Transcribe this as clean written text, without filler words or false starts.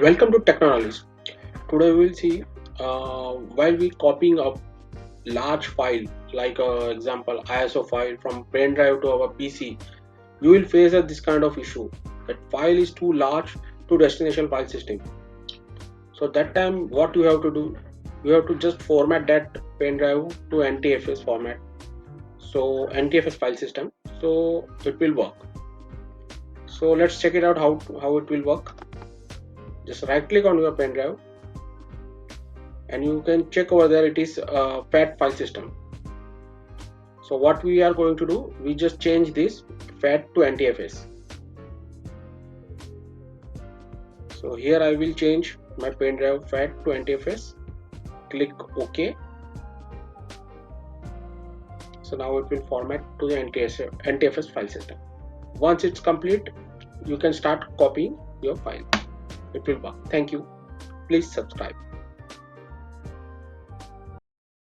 Welcome to Technologies. Today we will see while we copying a large file like example ISO file from pen drive to our PC, you will face this kind of issue. That file is too large to destination file system. So that time what you have to do, you have to just format that pen drive to NTFS format. So NTFS file system. So it will work. So let's check it out how it will work. Just right click on your pen drive and you can check over there, it is fat file system. So what we are going to do, we just change this fat to NTFS. So here I will change my pen drive fat to NTFS. Click OK. So now it will format to the NTFS file system. Once it's complete, you can start copying your file. It will work. Thank you. Please subscribe.